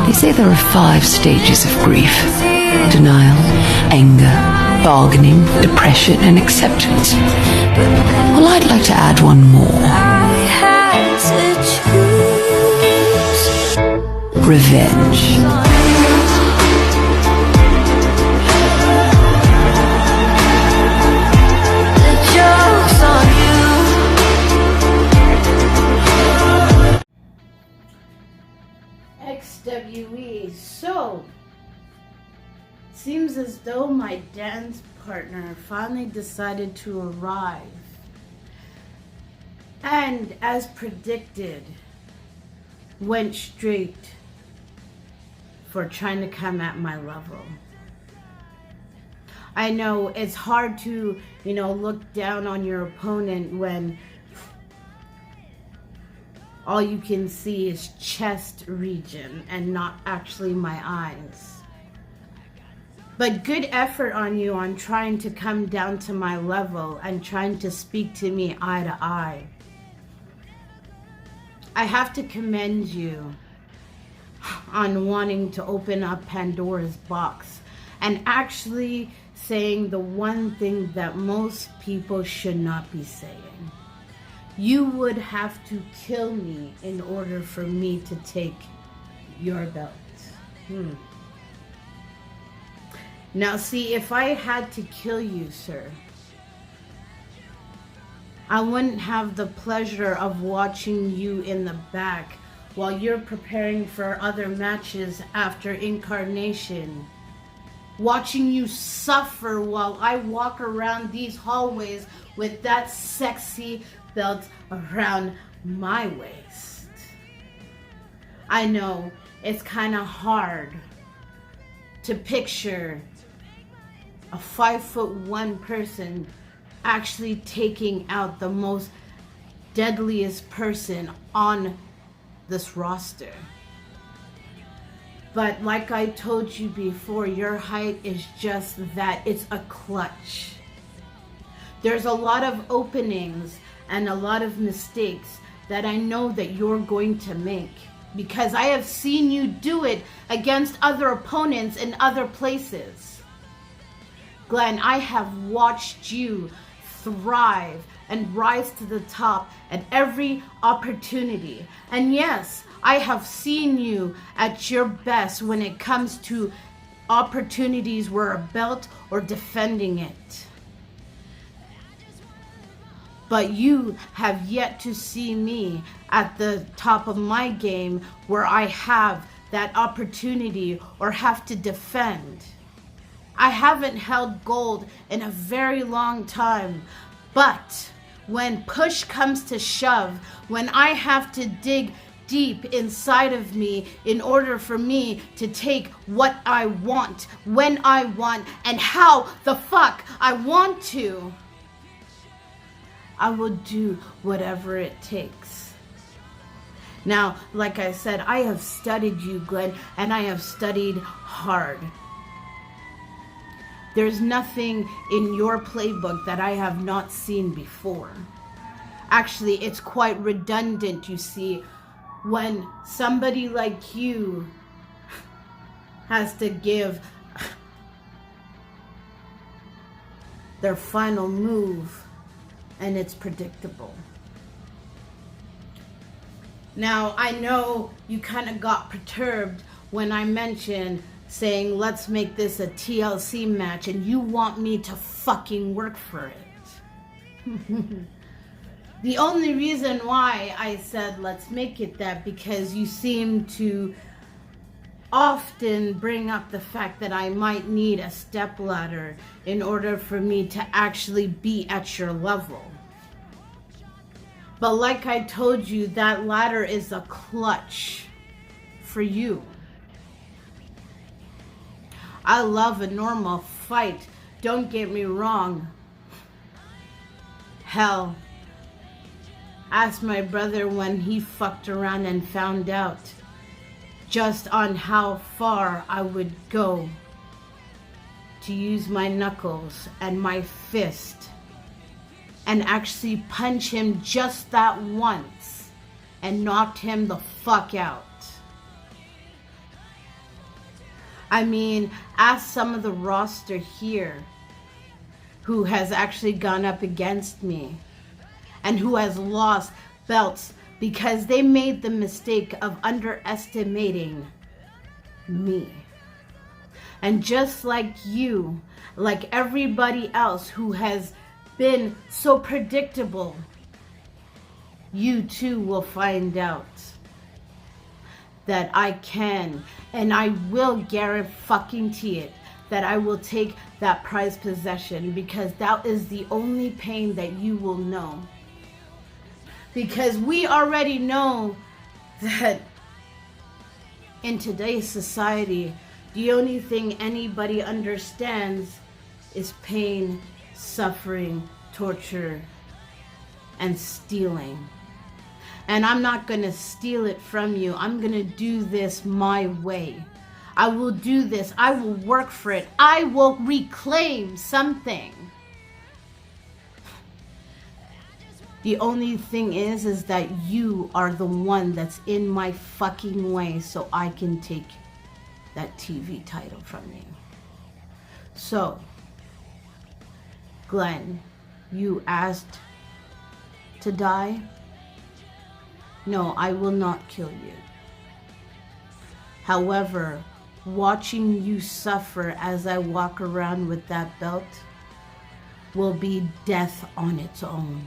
They say there are 5 stages of grief: denial, anger, bargaining, depression, and acceptance. Well, I'd like to add one more. Revenge. XWE. So, seems as though my dance partner finally decided to arrive. And as predicted, went straight for trying to come at my level. I know it's hard to, look down on your opponent when all you can see is chest region and not actually my eyes. But good effort on you on trying to come down to my level and trying to speak to me eye to eye. I have to commend you on wanting to open up Pandora's box and actually saying the one thing that most people should not be saying. You would have to kill me in order for me to take your belt. Now see, if I had to kill you, sir, I wouldn't have the pleasure of watching you in the back while you're preparing for other matches after Incarnation. Watching you suffer while I walk around these hallways with that sexy belt around my waist. I know it's kind of hard to picture a 5'1" person actually taking out the most deadliest person on this roster. But like I told you before, your height is just that. It's a clutch. There's a lot of openings and a lot of mistakes that I know that you're going to make, because I have seen you do it against other opponents in other places. Glen, I have watched you thrive and rise to the top at every opportunity. And yes, I have seen you at your best when it comes to opportunities where a belt or defending it. But you have yet to see me at the top of my game where I have that opportunity or have to defend. I haven't held gold in a very long time, but when push comes to shove, when I have to dig deep inside of me in order for me to take what I want, when I want, and how the fuck I want to, I will do whatever it takes. Now, like I said, I have studied you, Glen, and I have studied hard. There's nothing in your playbook that I have not seen before. Actually, it's quite redundant, you see, when somebody like you has to give their final move and it's predictable. Now, I know you kind of got perturbed when I mentioned saying, let's make this a TLC match, and you want me to fucking work for it. The only reason why I said let's make it that, because you seem to often bring up the fact that I might need a stepladder in order for me to actually be at your level. But like I told you, that ladder is a clutch for you. I love a normal fight, don't get me wrong. Hell, ask my brother when he fucked around and found out just on how far I would go to use my knuckles and my fist and actually punch him just that once and knocked him the fuck out. I mean, ask some of the roster here who has actually gone up against me and who has lost belts because they made the mistake of underestimating me. And just like you, like everybody else who has been so predictable, you too will find out that I can and I will guarantee it that I will take that prized possession, because that is the only pain that you will know. Because we already know that in today's society, the only thing anybody understands is pain, suffering, torture, and stealing. And I'm not going to steal it from you. I'm going to do this my way. I will do this. I will work for it. I will reclaim something. The only thing is that you are the one that's in my fucking way, so I can take that TV title from you. So, Glen, you asked to die? No, I will not kill you. However, watching you suffer as I walk around with that belt will be death on its own.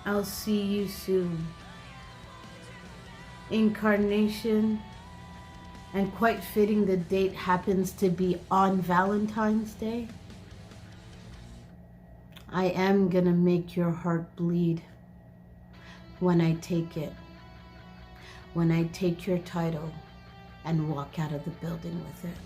I'll see you soon. Incarnation, and quite fitting the date happens to be on Valentine's Day. I am gonna make your heart bleed when I take it. When I take your title and walk out of the building with it.